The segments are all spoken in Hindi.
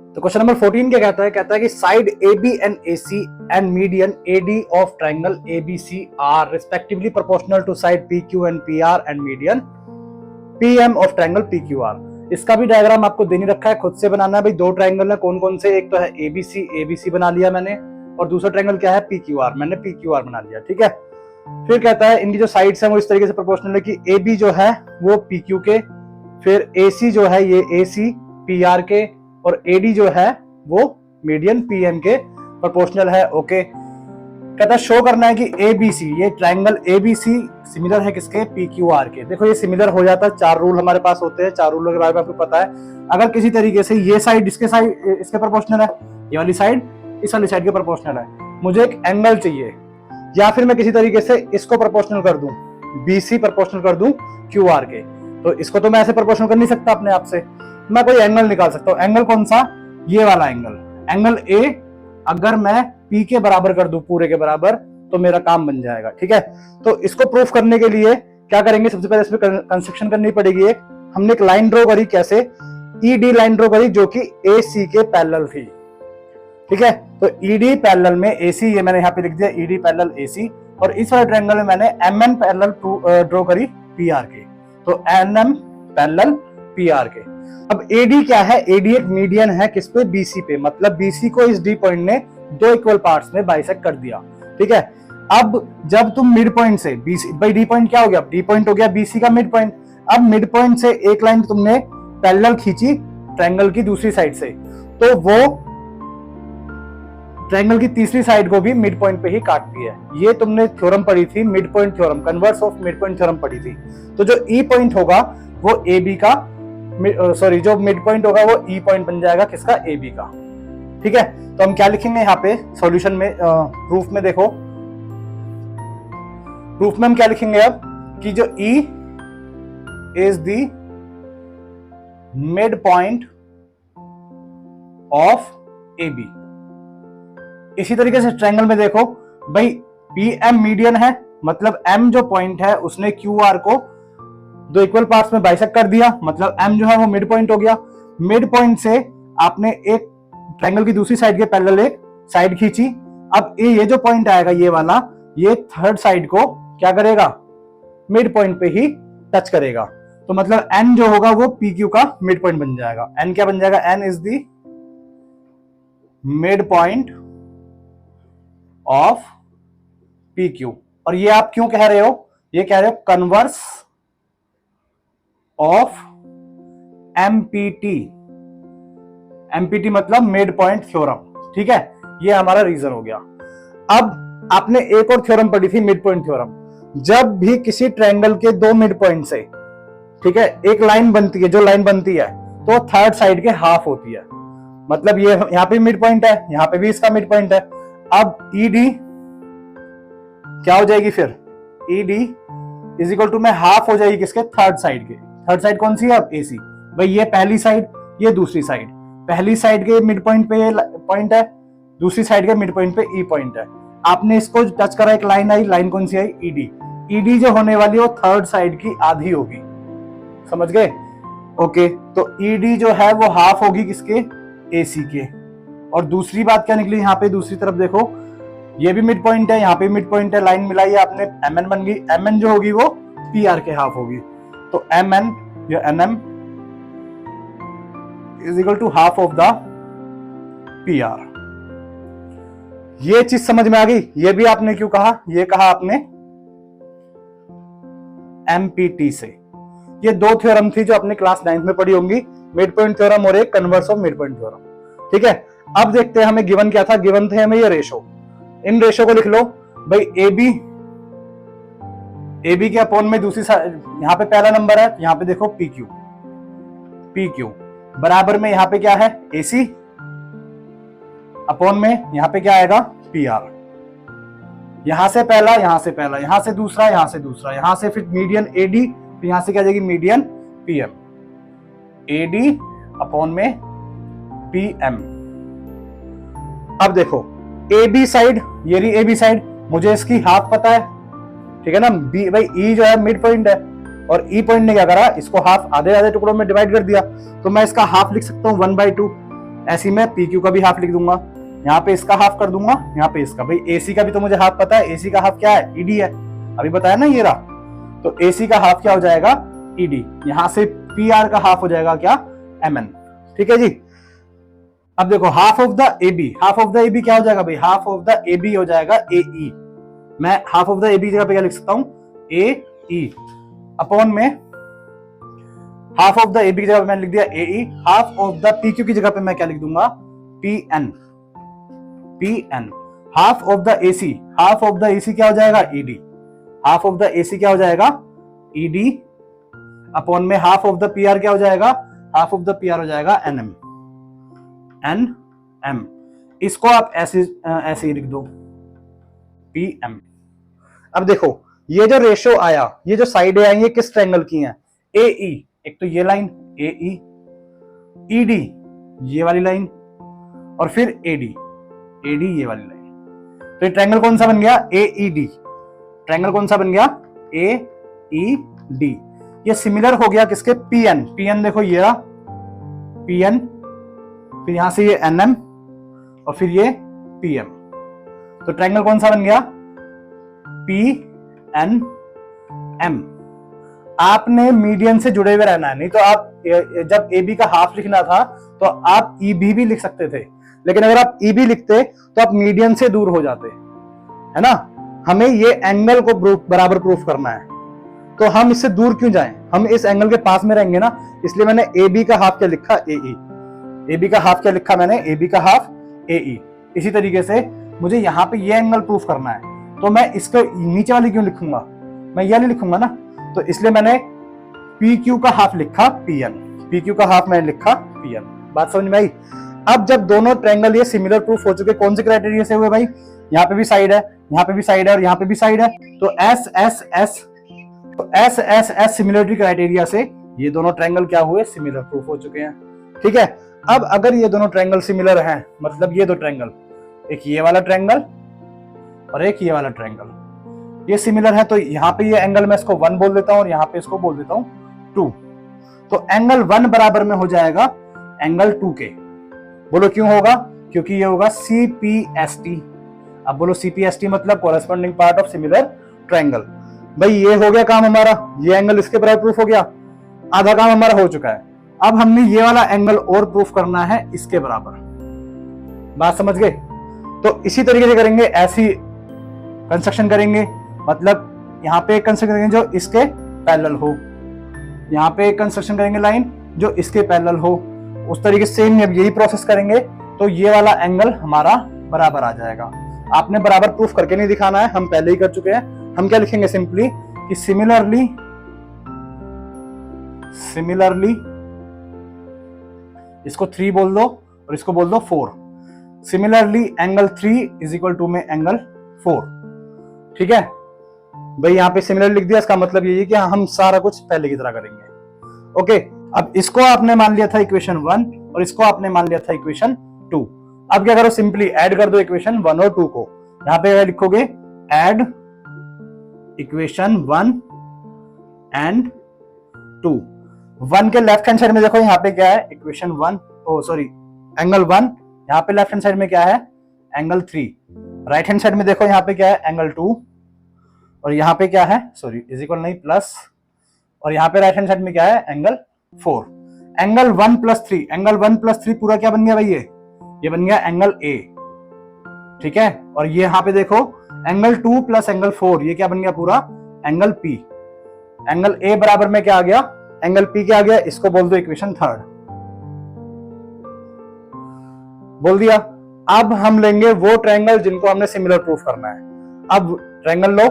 तो क्वेश्चन नंबर 14 क्या कहता है? कहता है कि side A B and A C and median A D of triangle A B C are respectively proportional to side P Q and P R and median P M of triangle P Q R. इसका भी डायग्राम आपको देनी रखा है, खुद से बनाना है भाई। दो ट्राइंगल है, कौन कौन से? एक तो है ए बी सी बना लिया मैंने, और दूसरा ट्राइंगल क्या है? पी क्यू आर, मैंने पी क्यू आर बना लिया, ठीक है। फिर कहता है इनकी जो साइड्स है वो इस तरीके से प्रोपोर्शनल है कि ए बी जो है वो पी क्यू के, फिर ए सी जो है ये ए सी पी आर के, और ए डी जो है वो मीडियन पी एम के प्रोपोर्शनल है। ओके, कहता है शो करना है कि ए बी सी, ये triangle A B C similar है किसके? पी क्यू आर के। देखो ये सिमिलर हो जाता है, 4 रूल हमारे पास होते हैं, 4 रूलों के बारे में आपको पता है। अगर किसी तरीके से ये साइड इसके प्रोपोर्शनल है, ये वाली साइड इस वाली साइड के प्रोपोर्शनल है, मुझे एक एंगल चाहिए, या फिर मैं किसी तरीके से इसको प्रोपोर्शनल कर दूं, बी सी प्रोपोर्शनल कर दूं क्यू आर के, तो इसको तो मैं ऐसे प्रोपोर्शनल कर नहीं सकता अपने आप से, मैं कोई एंगल निकाल सकता हूं। एंगल कौन सा? ये वाला एंगल, एंगल ए अगर मैं पी के बराबर कर दूं, पूरे के बराबर, तो मेरा काम बन जाएगा, ठीक है। तो इसको प्रूफ करने के लिए क्या करेंगे? सबसे पहले इसमें कंस्ट्रक्शन करनी पड़ेगी। एक हमने एक लाइन ड्रॉ करी, कैसे? ई डी लाइन ड्रॉ करी जो कि ए सी के पैरेलल थी, ठीक है। तो ई डी पैरेलल में ए सी, ये मैंने यहाँ पे लिख दिया ई डी पैरेलल ए सी, और इस वाले ट्रायंगल में मैंने एम एन पैरेलल ड्रॉ करी पी आर के, तो N M parallel P R के। अब एडी क्या है? एडी एक मीडियन है किस पे? बीसी पे, मतलब बीसी को इस डी पॉइंट ने 2 इक्वल पार्ट्स में बाइसेक्ट कर दिया, ठीक है। अब जब तुम मिड पॉइंट से बीसी, भाई डी पॉइंट क्या हो गया? डी पॉइंट हो गया बीसी का मिड पॉइंट। अब मिड पॉइंट से एक लाइन तुमने पैरेलल खींची ट्रायंगल की दूसरी साइड से, तो वो ट्रायंगल की तीसरी साइड को भी मिड पॉइंट पे ही काटती है। ये तुमने थ्योरम पढ़ी थी, mid point theorem, converse of mid point theorem पढ़ी थी। तो जो ई पॉइंट होगा वो ए बी का, सॉरी जो मिड पॉइंट होगा वो ई पॉइंट बन जाएगा किसका? ए बी का, ठीक है। तो हम क्या लिखेंगे यहाँ पे सॉल्यूशन में, प्रूफ में देखो, प्रूफ में हम क्या लिखेंगे अब कि जो E is the mid point of A B. इसी तरीके से ट्रायंगल में देखो भाई, पी एम मीडियन है, मतलब एम जो पॉइंट है उसने क्यू आर को 2 इक्वल पार्ट्स में बाइसेक्ट कर दिया, मतलब एम जो है वो मिड पॉइंट हो गया। मिड पॉइंट से आपने एक ट्रायंगल की दूसरी साइड के पैरेलल एक साइड खींची। अब ये जो पॉइंट आएगा ये वाला, ये थर्ड साइड को क्या करेगा? मिड पॉइंट पे ही टच करेगा, तो मतलब एन जो होगा वो पी क्यू का मिड पॉइंट बन जाएगा। एन क्या बन जाएगा? N is the mid point of P Q. और ये आप क्यों कह रहे हो? ये कह रहे हो कन्वर्स ऑफ एमपीटी। एमपीटी मतलब मिड पॉइंट थ्योरम, ठीक है। ये हमारा रीजन हो गया। अब आपने एक और थ्योरम पढ़ी थी, मिड पॉइंट थ्योरम। जब भी किसी ट्रायंगल के 2 मिड पॉइंट से, ठीक है, एक लाइन बनती है, जो लाइन बनती है तो थर्ड साइड के हाफ होती है, मतलब ये यहां पे मिड पॉइंट है, यहां पे भी इसका मिड पॉइंट है। अब ईडी क्या हो जाएगी? फिर ईडी इज इक्वल टू में हाफ हो जाएगी किसके? थर्ड साइड के। थर्ड साइड कौन सी है? अब एसी। भाई ये पहली साइड, ये दूसरी साइड। पहली साइड के मिड पॉइंट पे ये पॉइंट है, दूसरी साइड के मिड पॉइंट पे ई पॉइंट है। आपने इसको टच करा, एक लाइन आई, लाइन कौन सी आई? ईडी। ईडी जो होने वाली है वो थर्ड साइड की आधी होगी, समझ गए? ओके, तो ईडी जो है वो हाफ होगी किसके? एसी के। और दूसरी बात क्या निकली यहाँ पे? दूसरी तरफ देखो, ये भी मिड पॉइंट है, यहाँ पे मिड पॉइंट है, लाइन मिलाई है आपने, एम एन बन गई। एम एन जो होगी वो पी आर के हाफ होगी, तो एम एन या N M is equal to half of the P R. ये चीज समझ में आ गई? ये भी आपने क्यों कहा? ये कहा आपने एमपीटी से। ये 2 थ्योरम थी जो आपने क्लास 9th में पढ़ी होंगी, मिड पॉइंट थ्योरम और एक converse of mid point theorem, ठीक है। अब देखते हैं हमें गिवन क्या था। गिवन थे हमें ये रेशो, इन रेशो को लिख लो भाई। ए बी के अपॉन में दूसरी साइड, यहाँ पे पहला नंबर है, यहाँ पे देखो पी क्यू बराबर में यहाँ पे क्या है? ए सी, अपॉन में यहाँ पे क्या आएगा? P R. यहां से पहला, यहां से पहला, यहां से दूसरा, यहां से दूसरा, यहां से फिर मीडियन एडी, फिर यहां से क्या जाएगी? Median PM. एडी अपॉन में पीएम। अब देखो ए बी साइड, ये रही ए बी साइड, मुझे इसकी हाफ पता है, ठीक है ना। बी भाई ई जो है मिड पॉइंट है, और ई पॉइंट ने क्या करा? इसको हाफ, आधे आधे टुकड़ों में डिवाइड कर दिया, तो मैं इसका हाफ लिख सकता हूं 1/2। ऐसी मैं पी क्यू का भी हाफ लिख दूंगा, यहाँ पे इसका हाफ कर दूंगा, यहाँ पे इसका। भाई एसी का भी तो मुझे हाफ पता है, एसी का हाफ क्या है, ईडी है, अभी बताया ना ये रहा। तो एसी का हाफ क्या हो जाएगा, ईडी। यहां से पी आर का हाफ हो जाएगा क्या, एम एन। ठीक है जी। अब देखो half of the A B, half of the A B क्या हो जाएगा भाई, हाफ ऑफ द एबी हो जाएगा ए ई। मैं हाफ ऑफ द एबी जगह पे क्या लिख सकता हूं, ए ई अपॉन में हाफ ऑफ द एबी की जगह पे मैंने लिख दिया A E, half of the P Q की जगह पे मैं क्या लिख दूंगा, P N, P N. Half of the AC, half of the AC क्या हो जाएगा, ED, half of the AC क्या हो जाएगा, ईडी अपॉन में हाफ ऑफ द पीआर क्या हो जाएगा, हाफ ऑफ द पीआर हो जाएगा एन एम, एन एम। इसको आप ऐसे ऐसे ही लिख दो, पी एम। अब देखो ये जो रेशो आया, ये जो साइडें आई, ये किस ट्रायंगल की हैं, ए ई। एक तो ये लाइन ए ई, ईडी ये वाली लाइन, और फिर एडी, एडी ये वाली लाइन। तो ये ट्रायंगल कौन सा बन गया, ए ई डी। ट्रायंगल कौन सा बन गया, ए ई डी। ये सिमिलर हो गया किसके, पी एन। पी एन देखो ये रहा पी एन, फिर यहां से ये एन एम, और फिर ये पी एम। तो ट्रायंगल कौन सा बन गया, पी एन एम। आपने मीडियन से जुड़े हुए रहना है, नहीं तो आप जब ए बी का हाफ लिखना था तो आप ई बी भी लिख सकते थे, लेकिन अगर आप ई बी लिखते तो आप मीडियन से दूर हो जाते, है ना। हमें ये एंगल को बराबर प्रूफ करना है, तो हम इससे दूर क्यों जाएं, हम इस एंगल के पास में रहेंगे ना। इसलिए मैंने ए बी का हाफ क्या लिखा, ए ई। ए बी का हाफ क्या लिखा मैंने, ए बी का हाफ ए ई। इसी तरीके से मुझे यहाँ पे ये एंगल प्रूफ करना है, तो मैं इसको नीचे वाली क्यों लिखूंगा, मैं ये नहीं लिखूंगा ना। तो इसलिए मैंने पी क्यू का हाफ लिखा पी एन, पी क्यू का हाफ मैंने लिखा पी एन। बात समझ में आई। अब जब दोनों ट्रायंगल ये सिमिलर प्रूफ हो चुके, कौन से क्राइटेरिया से हुए भाई, यहाँ पे भी साइड है, यहाँ पे भी साइड है, और यहाँ पे भी साइड है, तो एस एस एस, तो S S S similarity criteria से ये दोनों ट्रायंगल क्या हुए, सिमिलर प्रूफ हो चुके हैं। ठीक है। अब अगर ये दोनों ट्रायंगल सिमिलर हैं, मतलब ये दो ट्रायंगल, एक ये वाला ट्रायंगल और एक ये वाला ट्रायंगल, ये सिमिलर है, तो यहाँ पे ये एंगल मैं इसको 1 बोल देता हूँ, और यहाँ पे इसको बोल देता हूँ 2। तो एंगल 1 बराबर में हो जाएगा एंगल 2 के। बोलो क्यों होगा, क्योंकि ये होगा CPST। अब बोलो CPST मतलब corresponding part of similar triangle. भाई ये हो गया काम हमारा, ये एंगल इसके बराबर प्रूफ हो गया, आधा काम हमारा हो चुका है। अब हमने ये वाला एंगल और प्रूफ करना है इसके बराबर। बात समझ गए। तो इसी तरीके से करेंगे, ऐसी कंस्ट्रक्शन करेंगे, मतलब यहाँ पे एक कंस्ट्रक्शन करेंगे जो इसके पैरेलल हो, यहाँ पे एक कंस्ट्रक्शन करेंगे लाइन जो इसके पैरेलल हो, उस तरीके से सेम यही प्रोसेस करेंगे, तो ये वाला एंगल हमारा बराबर आ जाएगा। आपने बराबर प्रूफ करके नहीं दिखाना है, हम पहले ही कर चुके हैं। हम क्या लिखेंगे सिंपली कि सिमिलरली इसको 3 बोल दो और इसको बोल दो 4। Similarly angle 3 is equal to में एंगल 4। ठीक है भाई, यहाँ पे सिमिलर लिख दिया, इसका मतलब ये है कि हम सारा कुछ पहले की तरह करेंगे। ओके। अब इसको आपने मान लिया था इक्वेशन 1 और इसको आपने मान लिया था इक्वेशन 2। अब क्या करो, सिंपली ऐड कर दो इक्वेशन 1 और 2 को। यहाँ पे लिखोगे ऐड इक्वेशन 1 एंड 2। 1 के लेफ्ट हैंड साइड में देखो यहाँ पे क्या है, इक्वेशन 1, एंगल 1। यहाँ पे लेफ्ट हैंड साइड में क्या है, एंगल 3। राइट हैंड साइड में देखो यहाँ पे क्या है, एंगल 2, और यहाँ पे क्या है, इज इक्वल नहीं, प्लस, और यहाँ पे राइट हैंड साइड में क्या है, एंगल 4। एंगल 1 + 3, एंगल 1 + 3 पूरा क्या बन गया भाई, ये बन गया एंगल A। ठीक है। और ये यहाँ पे देखो एंगल 2 + एंगल 4, ये क्या बन गया पूरा, एंगल P। एंगल A बराबर में क्या आ गया, एंगल P क्या आ गया, इसको बोल दो इक्वेशन 3 बोल दिया। अब हम लेंगे वो ट्रायंगल जिनको हमने सिमिलर प्रूफ करना है। अब triangle low,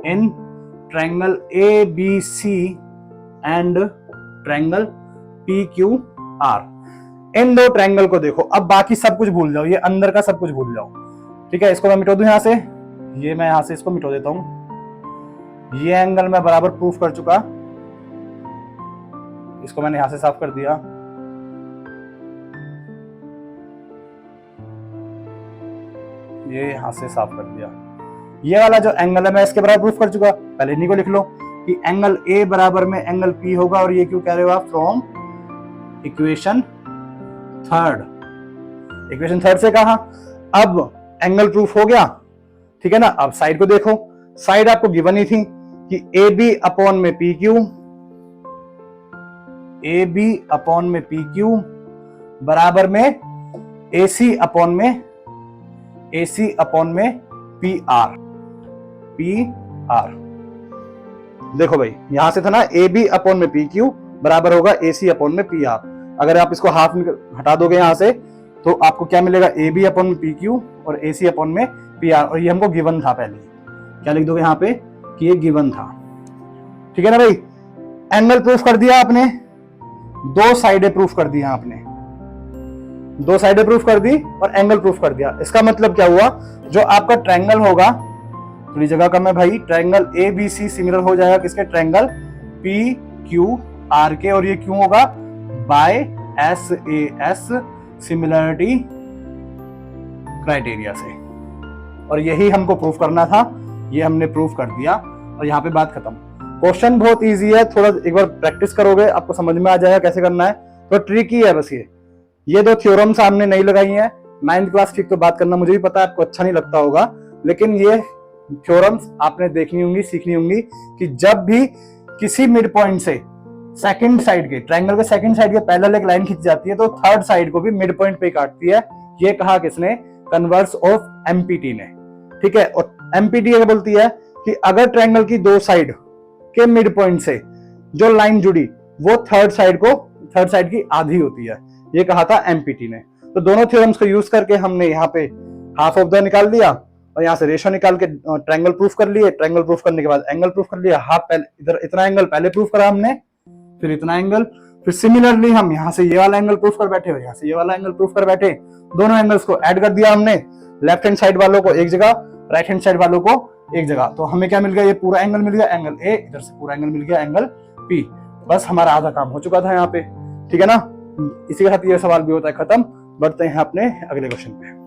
in triangle ABC and triangle PQR, इन दो ट्रायंगल को देखो। अब बाकी सब कुछ भूल जाओ, ये अंदर का सब कुछ भूल जाओ। ठीक है, इसको मैं मिटा दूं यहां से, ये मैं यहां से इसको मिटा देता हूं। ये एंगल मैं बराबर प्रूफ कर चुका, इसको मैंने यहां से साफ कर दिया। ये यहां से साफ कर दिया। ये वाला जो एंगल है मैं इसके बराबर प्रूफ कर चुका। पहले इन्हीं को लिख लो कि एंगल A बराबर में एंगल P होगा, और ये क्यों कह रहे हो आप, from equation third, equation third से कहा। अब एंगल प्रूफ हो गया, ठीक है ना। अब साइड को देखो, साइड आपको गिवन ही थी कि ए बी अपॉन में P Q, A B upon में पी क्यू बराबर में ए सी अपॉन में पी आर, पी आर। देखो भाई यहां से था ना ए बी अपॉन में पी क्यू बराबर होगा ए सी अपॉन में पी आर। अगर आप इसको हाफ में हटा दोगे यहां से तो आपको क्या मिलेगा, ए बी अपॉन में पी क्यू और ए सी अपॉन में पी आर। और ये हमको गिवन था पहले, क्या लिख दोगे यहाँ पे कि ये गिवन था, ठीक है ना भाई। एंगल प्रूफ कर दिया आपने, दो साइडें प्रूफ कर दी आपने, दो साइडें प्रूफ कर दी और एंगल प्रूफ कर दिया। इसका मतलब क्या हुआ, जो आपका ट्रायंगल होगा, थोड़ी जगह कम है भाई, triangle A B C similar हो जाएगा किसके, ट्रायंगल पी क्यू आर के। और ये क्यों होगा, by S A S similarity criteria से। और यही हमको प्रूफ करना था, ये हमने प्रूफ कर दिया और यहाँ पे बात खत्म। क्वेश्चन बहुत इजी है, थोड़ा एक बार प्रैक्टिस करोगे आपको समझ में आ जाएगा कैसे करना है। तो ट्रिकी है बस ये दो थ्योरम्स हमने नहीं लगाई हैं। 9th क्लास ठीक तो बात करना मुझे भी पता है आपको अच्छा नहीं लगता होगा, लेकिन ये थ्योरम्स आपने देखनी होंगी, सीखनी होंगी कि जब भी किसी मिड पॉइंट से सेकंड साइड के, ट्रायंगल के सेकंड साइड के पैरेलल एक लाइन खींच जाती है तो थर्ड साइड को भी मिड पॉइंट पे काटती है। ये कहा किसने, कन्वर्स ऑफ एमपीटी ने, ठीक है। और एमपीटी क्या बोलती है कि अगर ट्रायंगल की दो साइड के मिड पॉइंट से जो लाइन जुड़ी वो थर्ड साइड की आधी होती है, ये कहा था एमपीटी ने। तो दोनों थ्योरम्स को यूज करके हमने यहाँ पे हाफ ऑफ द निकाल दिया और यहाँ से रेशियो निकाल के ट्रायंगल प्रूफ कर लिए। ट्रायंगल प्रूफ करने के बाद एंगल प्रूफ कर लिया, हाफ पहले इधर इतना एंगल पहले प्रूफ करा हमने, फिर इतना एंगल, फिर सिमिलरली हम यहाँ से ये वाला एंगल प्रूफ कर बैठे और यहाँ से ये वाला एंगल प्रूफ कर बैठे। दोनों एंगल्स को ऐड कर दिया हमने, लेफ्ट हैंड साइड वालों को एक जगह, राइट हैंड साइड वालों को एक जगह। तो हमें क्या मिल गया, ये पूरा एंगल मिल गया, एंगल ए, इधर से पूरा एंगल मिल गया, एंगल पी। बस हमारा आधा काम हो चुका था यहाँ पे, ठीक है ना। इसी के साथ ये सवाल भी होता है खत्म। बढ़ते हैं अपने अगले क्वेश्चन पे।